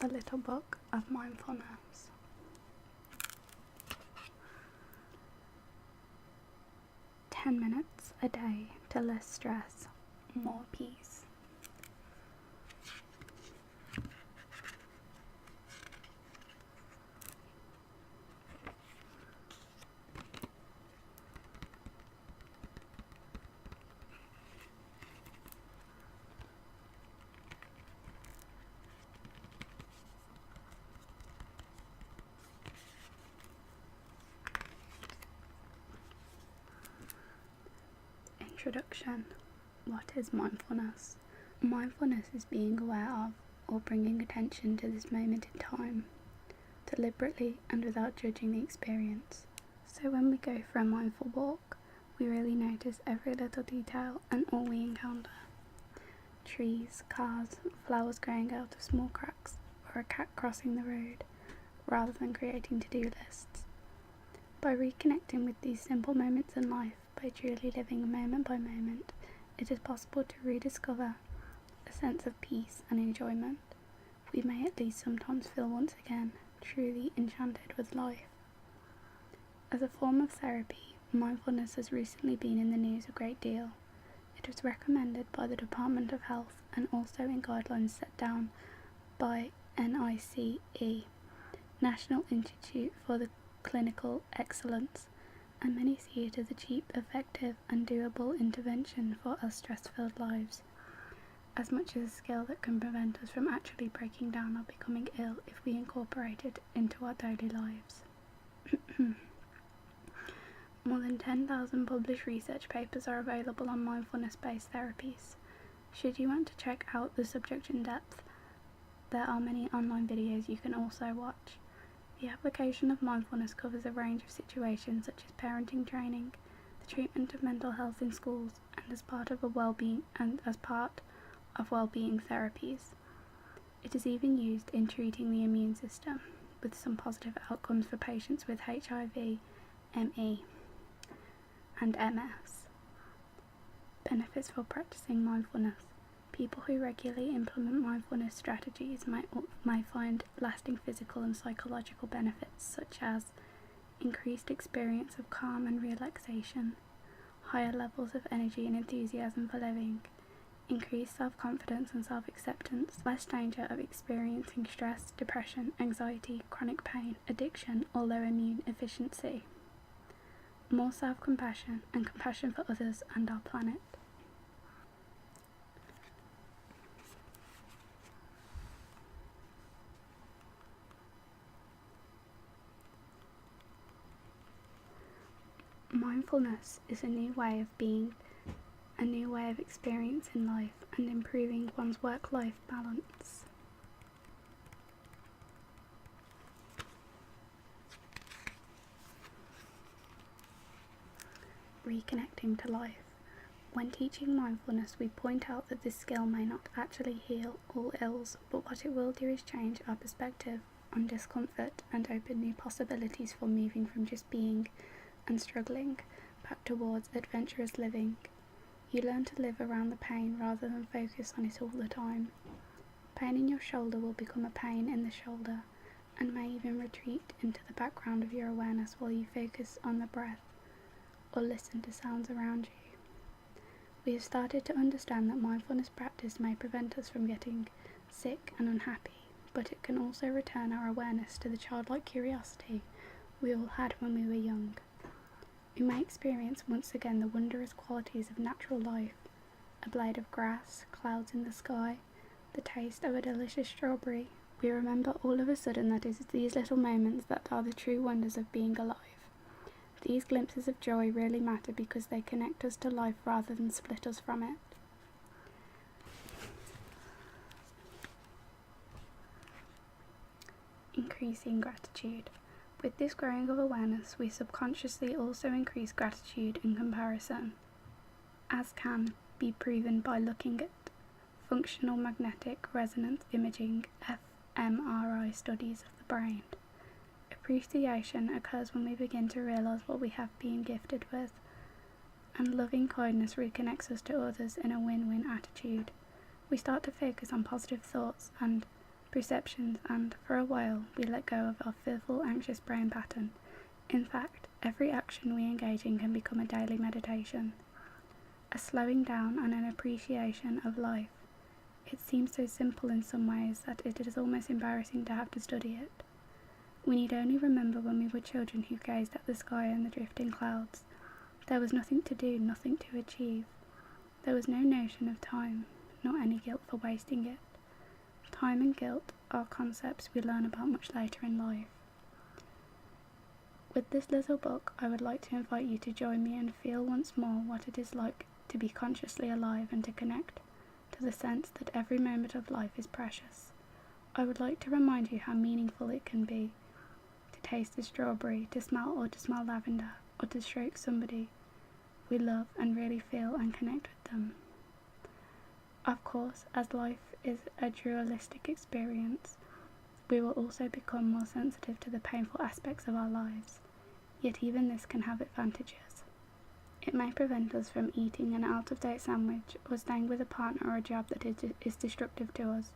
the Little Book of Mindfulness. "10 minutes a day to less stress, more peace." Introduction. What is mindfulness? Mindfulness is being aware of or bringing attention to this moment in time, deliberately and without judging the experience. So when we go for a mindful walk, we really notice every little detail and all we encounter. Trees, cars, flowers growing out of small cracks, or a cat crossing the road, rather than creating to-do lists. By reconnecting with these simple moments in life, by truly living moment by moment, it is possible to rediscover a sense of peace and enjoyment. We may at least sometimes feel once again truly enchanted with life. As a form of therapy, mindfulness has recently been in the news a great deal. It was recommended by the Department of Health and also in guidelines set down by NICE, National Institute for the Clinical Excellence, and many see it as a cheap, effective and doable intervention for our stress-filled lives, as much as a skill that can prevent us from actually breaking down or becoming ill if we incorporate it into our daily lives. More than 10,000 published research papers are available on mindfulness-based therapies. Should you want to check out the subject in depth, there are many online videos you can also watch. The application of mindfulness covers a range of situations such as parenting training, the treatment of mental health in schools, and as part of well-being therapies. It is even used in treating the immune system, with some positive outcomes for patients with HIV, ME, and MS. Benefits for practicing mindfulness. People who regularly implement mindfulness strategies may find lasting physical and psychological benefits, such as increased experience of calm and relaxation, higher levels of energy and enthusiasm for living, increased self-confidence and self-acceptance, less danger of experiencing stress, depression, anxiety, chronic pain, addiction, or low immune efficiency, more self-compassion and compassion for others and our planet. Mindfulness is a new way of being, a new way of experiencing life and improving one's work-life balance. Reconnecting to life. When teaching mindfulness, we point out that this skill may not actually heal all ills, but what it will do is change our perspective on discomfort and open new possibilities for moving from just being and struggling back towards adventurous living. You learn to live around the pain rather than focus on it all the time. Pain in your shoulder will become a pain in the shoulder and may even retreat into the background of your awareness while you focus on the breath or listen to sounds around you. We have started to understand that mindfulness practice may prevent us from getting sick and unhappy, but it can also return our awareness to the childlike curiosity we all had when we were young. We may experience once again the wondrous qualities of natural life, a blade of grass, clouds in the sky, the taste of a delicious strawberry. We remember all of a sudden that it is these little moments that are the true wonders of being alive. These glimpses of joy really matter because they connect us to life rather than split us from it. Increasing gratitude. With this growing of awareness, we subconsciously also increase gratitude and comparison, as can be proven by looking at functional magnetic resonance imaging fMRI studies of the brain. Appreciation occurs when we begin to realize what we have been gifted with, and loving kindness reconnects us to others in a win-win attitude. We start to focus on positive thoughts and perceptions, and for a while we let go of our fearful, anxious brain pattern. In fact, every action we engage in can become a daily meditation, a slowing down and an appreciation of life. It seems so simple in some ways that it is almost embarrassing to have to study it. We need only remember when we were children who gazed at the sky and the drifting clouds. There was nothing to do, nothing to achieve. There was no notion of time, nor any guilt for wasting it. Time and guilt are concepts we learn about much later in life. With this little book, I would like to invite you to join me and feel once more what it is like to be consciously alive and to connect to the sense that every moment of life is precious. I would like to remind you how meaningful it can be to taste a strawberry, to smell lavender, or to stroke somebody we love and really feel and connect with them. Of course, as life is a dualistic experience, we will also become more sensitive to the painful aspects of our lives, yet even this can have advantages. It may prevent us from eating an out-of-date sandwich or staying with a partner or a job that is destructive to us.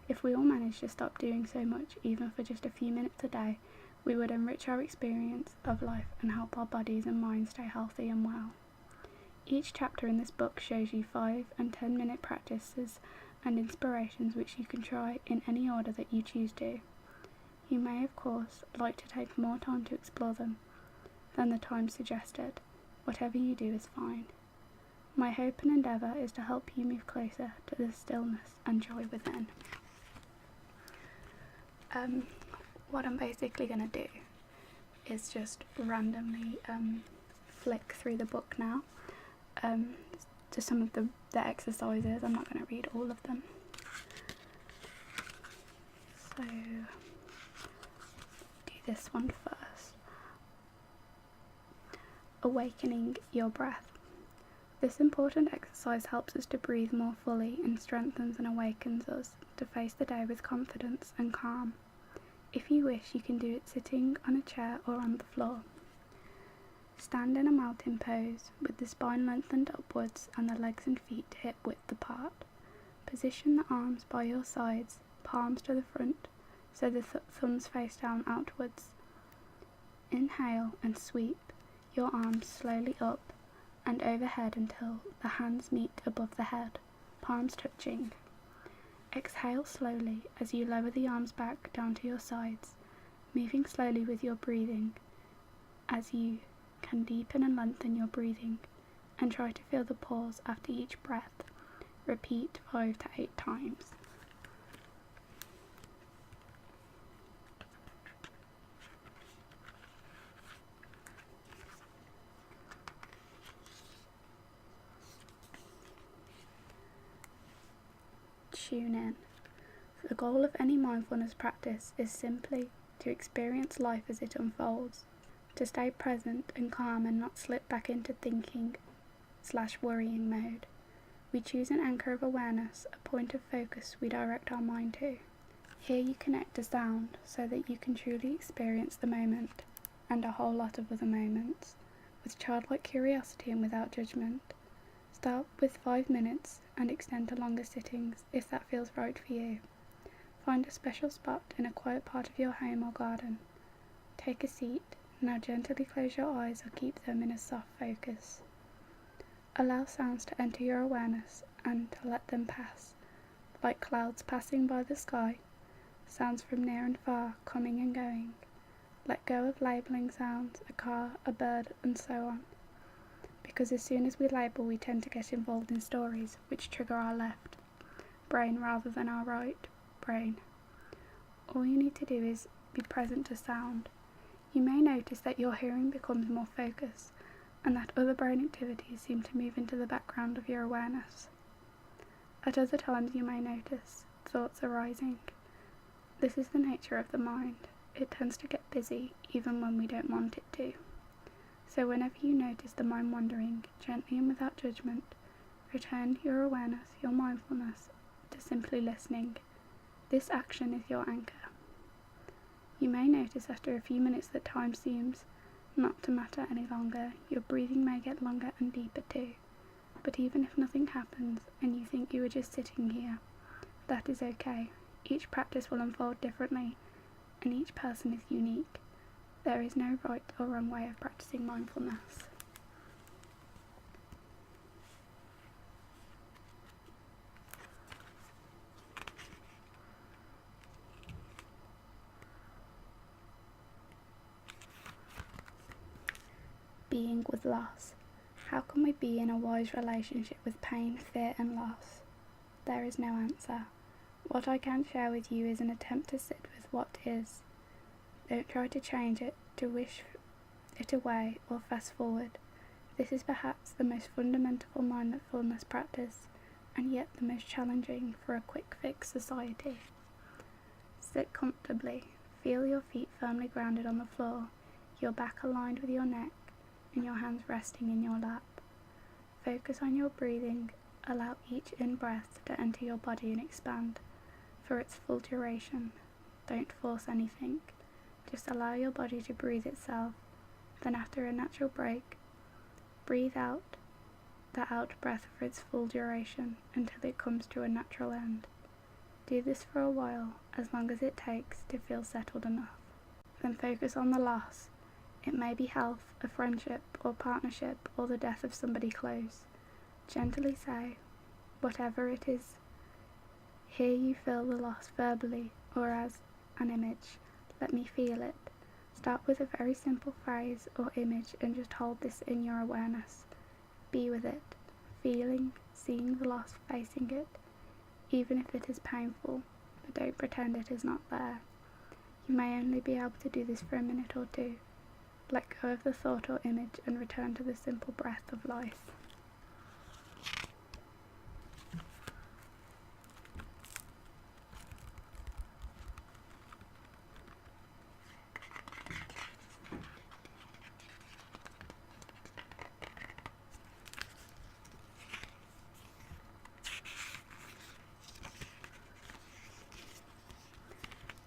If we all managed to stop doing so much, even for just a few minutes a day, we would enrich our experience of life and help our bodies and minds stay healthy and well. Each chapter in this book shows you 5 and 10-minute practices and inspirations which you can try in any order that you choose to. You may, of course, like to take more time to explore them than the time suggested. Whatever you do is fine. My hope and endeavour is to help you move closer to the stillness and joy within. What I'm basically going to do is just randomly flick through the book now to some of the exercises. I'm not going to read all of them. So, do this one first. Awakening your breath. This important exercise helps us to breathe more fully and strengthens and awakens us to face the day with confidence and calm. If you wish, you can do it sitting on a chair or on the floor. Stand in a mountain pose with the spine lengthened upwards and the legs and feet hip width apart. Position the arms by your sides, palms to the front, so the thumbs face down outwards. Inhale and sweep your arms slowly up and overhead until the hands meet above the head, palms touching. Exhale slowly as you lower the arms back down to your sides, moving slowly with your breathing as you can deepen and lengthen your breathing and try to feel the pause after each breath. Repeat 5 to 8 times. Tune in. The goal of any mindfulness practice is simply to experience life as it unfolds, to stay present and calm and not slip back into thinking/worrying mode. We choose an anchor of awareness, a point of focus we direct our mind to. Here you connect to sound so that you can truly experience the moment and a whole lot of other moments with childlike curiosity and without judgment. Start with 5 minutes and extend to longer sittings if that feels right for you. Find a special spot in a quiet part of your home or garden. Take a seat. Now gently close your eyes or keep them in a soft focus. Allow sounds to enter your awareness and to let them pass, like clouds passing by the sky, sounds from near and far coming and going. Let go of labelling sounds, a car, a bird, and so on. Because as soon as we label, we tend to get involved in stories which trigger our left brain rather than our right brain. All you need to do is be present to sound. You may notice that your hearing becomes more focused and that other brain activities seem to move into the background of your awareness. At other times you may notice thoughts arising. This is the nature of the mind. It tends to get busy even when we don't want it to. So whenever you notice the mind wandering, gently and without judgment, return your awareness, your mindfulness, to simply listening. This action is your anchor. You may notice after a few minutes that time seems not to matter any longer. Your breathing may get longer and deeper too. But even if nothing happens and you think you were just sitting here, that is okay. Each practice will unfold differently, and each person is unique. There is no right or wrong way of practicing mindfulness. Being with loss. How can we be in a wise relationship with pain, fear and loss? There is no answer. What I can share with you is an attempt to sit with what is. Don't try to change it, to wish it away or fast forward. This is perhaps the most fundamental mindfulness practice, and yet the most challenging for a quick fix society. Sit comfortably. Feel your feet firmly grounded on the floor, your back aligned with your neck, and your hands resting in your lap. Focus on your breathing. Allow each in-breath to enter your body and expand for its full duration. Don't force anything. Just allow your body to breathe itself. Then after a natural break, breathe out the out-breath for its full duration until it comes to a natural end. Do this for a while, as long as it takes to feel settled enough. Then focus on the loss. It may be health, a friendship or partnership, or the death of somebody close. Gently say, whatever it is. Here you feel the loss verbally or as an image. Let me feel it. Start with a very simple phrase or image and just hold this in your awareness. Be with it, feeling, seeing the loss, facing it, even if it is painful, but don't pretend it is not there. You may only be able to do this for a minute or two. Let go of the thought or image and return to the simple breath of life.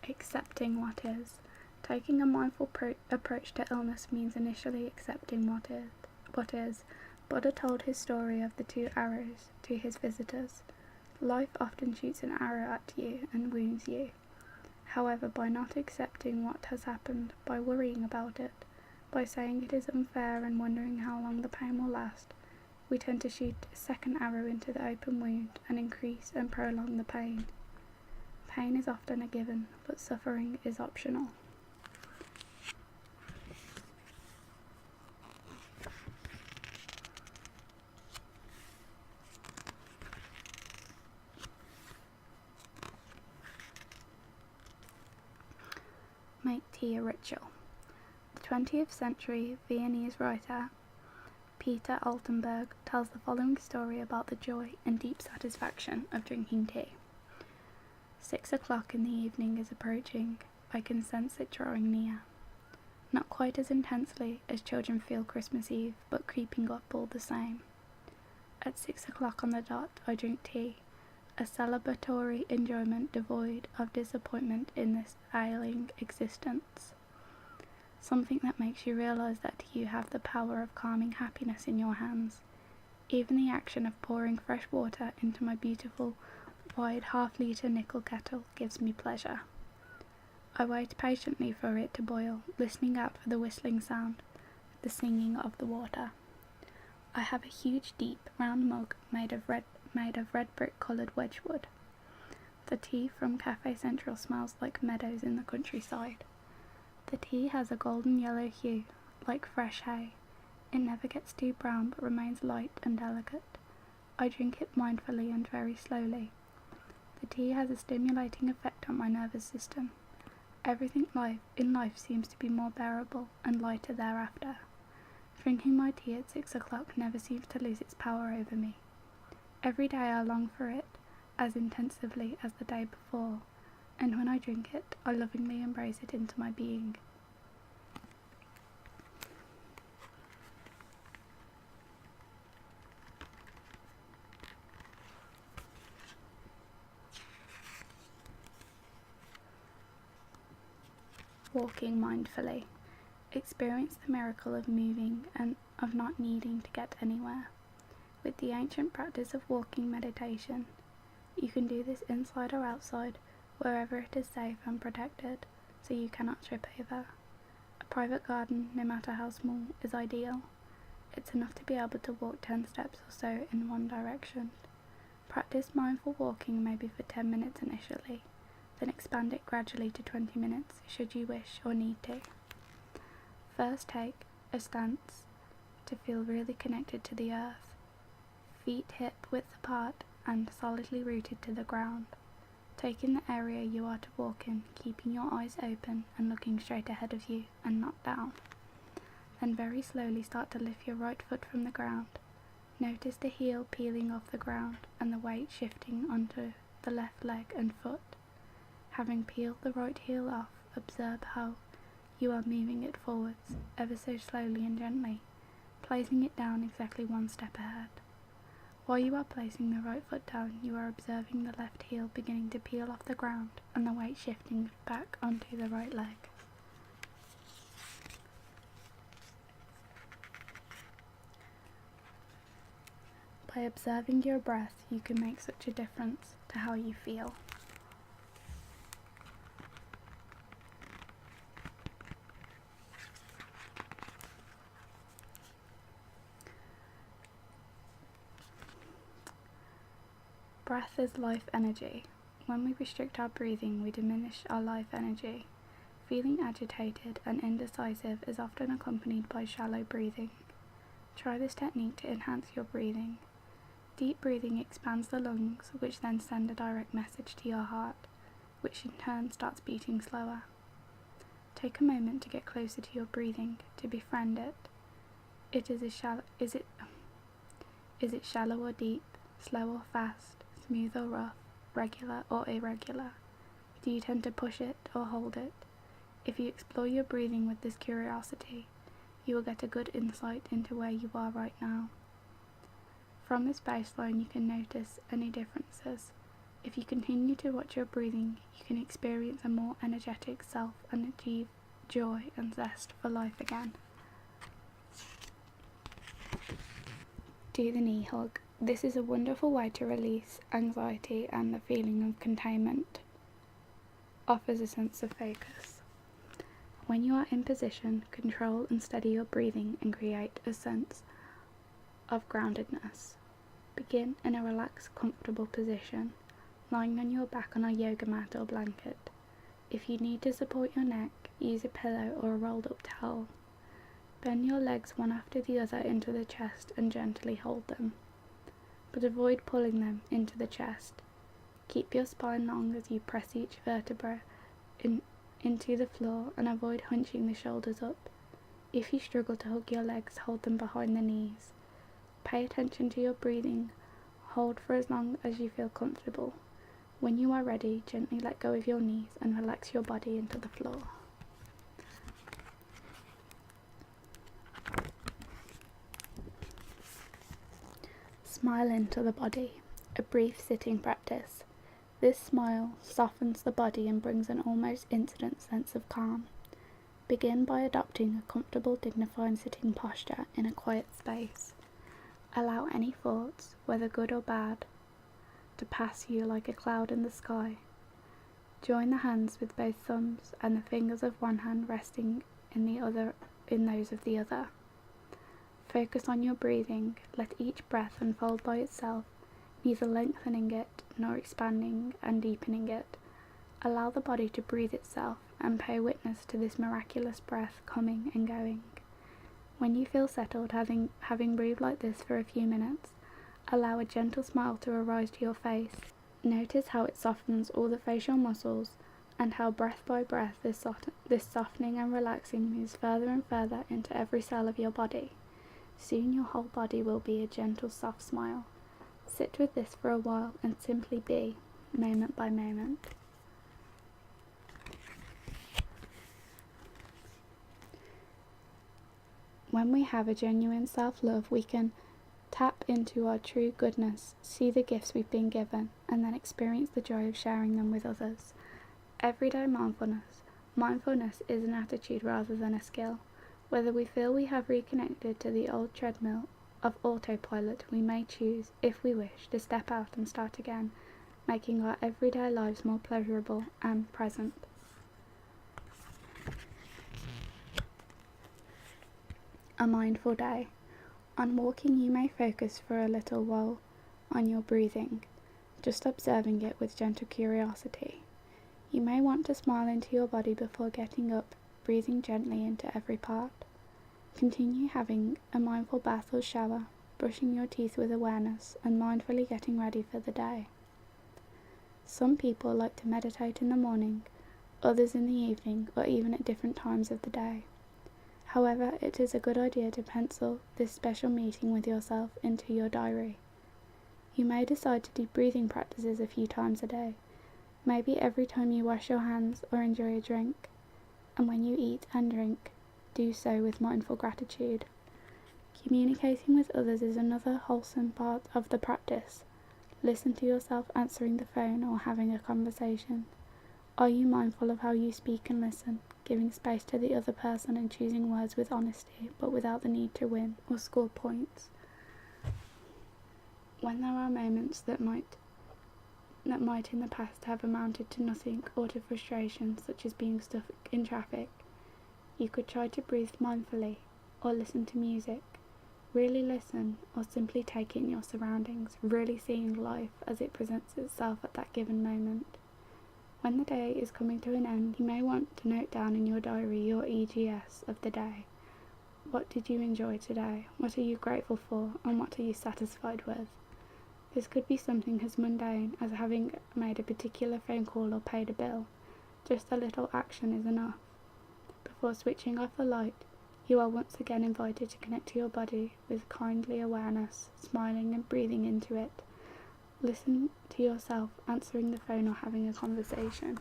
Accepting what is. Taking a mindful approach to illness means initially accepting what is. Buddha told his story of the 2 arrows to his visitors. Life often shoots an arrow at you and wounds you. However, by not accepting what has happened, by worrying about it, by saying it is unfair and wondering how long the pain will last, we tend to shoot a second arrow into the open wound and increase and prolong the pain. Pain is often a given, but suffering is optional. Make tea a ritual. The 20th century Viennese writer Peter Altenberg tells the following story about the joy and deep satisfaction of drinking tea. 6 o'clock in the evening is approaching. I can sense it drawing near. Not quite as intensely as children feel Christmas Eve, but creeping up all the same. At 6 o'clock on the dot, I drink tea, a celebratory enjoyment devoid of disappointment in this ailing existence. Something that makes you realize that you have the power of calming happiness in your hands. Even the action of pouring fresh water into my beautiful, wide half-litre nickel kettle gives me pleasure. I wait patiently for it to boil, listening out for the whistling sound, the singing of the water. I have a huge, deep, round mug made of red brick coloured Wedgwood. The tea from Cafe Central smells like meadows in the countryside. The tea has a golden yellow hue, like fresh hay. It never gets too brown but remains light and delicate. I drink it mindfully and very slowly. The tea has a stimulating effect on my nervous system. Everything in life seems to be more bearable and lighter thereafter. Drinking my tea at 6 o'clock never seems to lose its power over me. Every day I long for it, as intensively as the day before, and when I drink it, I lovingly embrace it into my being. Walking mindfully. Experience the miracle of moving and of not needing to get anywhere. With the ancient practice of walking meditation, you can do this inside or outside, wherever it is safe and protected so you cannot trip over. A private garden, no matter how small, is ideal. It's enough to be able to walk 10 steps or so in one direction. Practice mindful walking maybe for 10 minutes initially, then expand it gradually to 20 minutes should you wish or need to. First take a stance to feel really connected to the earth, feet hip width apart and solidly rooted to the ground. Take in the area you are to walk in, keeping your eyes open and looking straight ahead of you and not down. Then very slowly start to lift your right foot from the ground. Notice the heel peeling off the ground and the weight shifting onto the left leg and foot. Having peeled the right heel off, observe how you are moving it forwards, ever so slowly and gently, placing it down exactly one step ahead. While you are placing the right foot down, you are observing the left heel beginning to peel off the ground and the weight shifting back onto the right leg. By observing your breath, you can make such a difference to how you feel. Breath is life energy. When we restrict our breathing, we diminish our life energy. Feeling agitated and indecisive is often accompanied by shallow breathing. Try this technique to enhance your breathing. Deep breathing expands the lungs, which then send a direct message to your heart, which in turn starts beating slower. Take a moment to get closer to your breathing, to befriend it. Is it shallow or deep, slow or fast, smooth or rough, regular or irregular? Do you tend to push it or hold it? If you explore your breathing with this curiosity, you will get a good insight into where you are right now. From this baseline, you can notice any differences. If you continue to watch your breathing, you can experience a more energetic self and achieve joy and zest for life again. Do the knee hug. This is a wonderful way to release anxiety and the feeling of containment. Offers a sense of focus. When you are in position, control and steady your breathing and create a sense of groundedness. Begin in a relaxed, comfortable position, lying on your back on a yoga mat or blanket. If you need to support your neck, use a pillow or a rolled up towel. Bend your legs one after the other into the chest and gently hold them, but avoid pulling them into the chest. Keep your spine long as you press each vertebra into the floor and avoid hunching the shoulders up. If you struggle to hug your legs, hold them behind the knees. Pay attention to your breathing. Hold for as long as you feel comfortable. When you are ready, gently let go of your knees and relax your body into the floor. Smile into the body. A brief sitting practice. This smile softens the body and brings an almost instant sense of calm. Begin by adopting a comfortable, dignified sitting posture in a quiet space. Allow any thoughts, whether good or bad, to pass you like a cloud in the sky. Join the hands with both thumbs and the fingers of one hand resting in those of the other. Focus on your breathing. Let each breath unfold by itself, neither lengthening it nor expanding and deepening it. Allow the body to breathe itself and pay witness to this miraculous breath coming and going. When you feel settled, having breathed like this for a few minutes, allow a gentle smile to arise to your face. Notice how it softens all the facial muscles and how breath by breath this softening and relaxing moves further and further into every cell of your body. Soon your whole body will be a gentle, soft smile. Sit with this for a while and simply be, moment by moment. When we have a genuine self-love, we can tap into our true goodness, see the gifts we've been given, and then experience the joy of sharing them with others. Everyday mindfulness. Mindfulness is an attitude rather than a skill. Whether we feel we have reconnected to the old treadmill of autopilot, we may choose, if we wish, to step out and start again, making our everyday lives more pleasurable and present. A mindful day. On walking, you may focus for a little while on your breathing, just observing it with gentle curiosity. You may want to smile into your body before getting up, breathing gently into every part. Continue having a mindful bath or shower, brushing your teeth with awareness, and mindfully getting ready for the day. Some people like to meditate in the morning, others in the evening, or even at different times of the day. However, it is a good idea to pencil this special meeting with yourself into your diary. You may decide to do breathing practices a few times a day, maybe every time you wash your hands or enjoy a drink, and when you eat and drink, do so with mindful gratitude. Communicating with others is another wholesome part of the practice. Listen to yourself answering the phone or having a conversation. Are you mindful of how you speak and listen, giving space to the other person and choosing words with honesty, but without the need to win or score points? When there are moments that might in the past have amounted to nothing or to frustration, such as being stuck in traffic, you could try to breathe mindfully or listen to music. Really listen or simply take in your surroundings, really seeing life as it presents itself at that given moment. When the day is coming to an end, you may want to note down in your diary your EGS of the day. What did you enjoy today? What are you grateful for? And what are you satisfied with? This could be something as mundane as having made a particular phone call or paid a bill. Just a little action is enough. Before switching off the light, you are once again invited to connect to your body with kindly awareness, smiling and breathing into it. Listen to yourself answering the phone or having a conversation.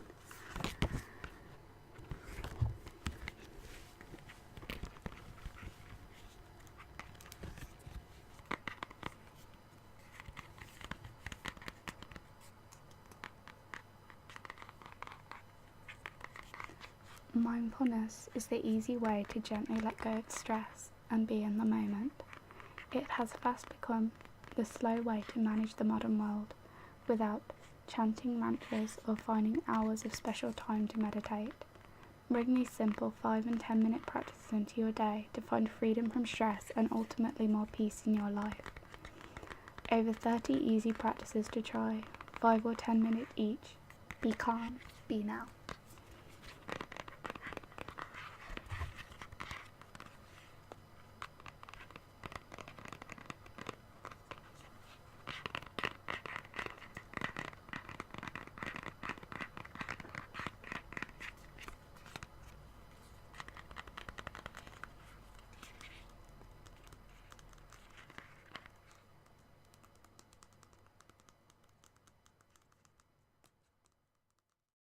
Mindfulness is the easy way to gently let go of stress and be in the moment. It has fast become the slow way to manage the modern world without chanting mantras or finding hours of special time to meditate. Bring these simple 5 and 10 minute practices into your day to find freedom from stress and ultimately more peace in your life. Over 30 easy practices to try, 5 or 10 minutes each. Be calm, be now.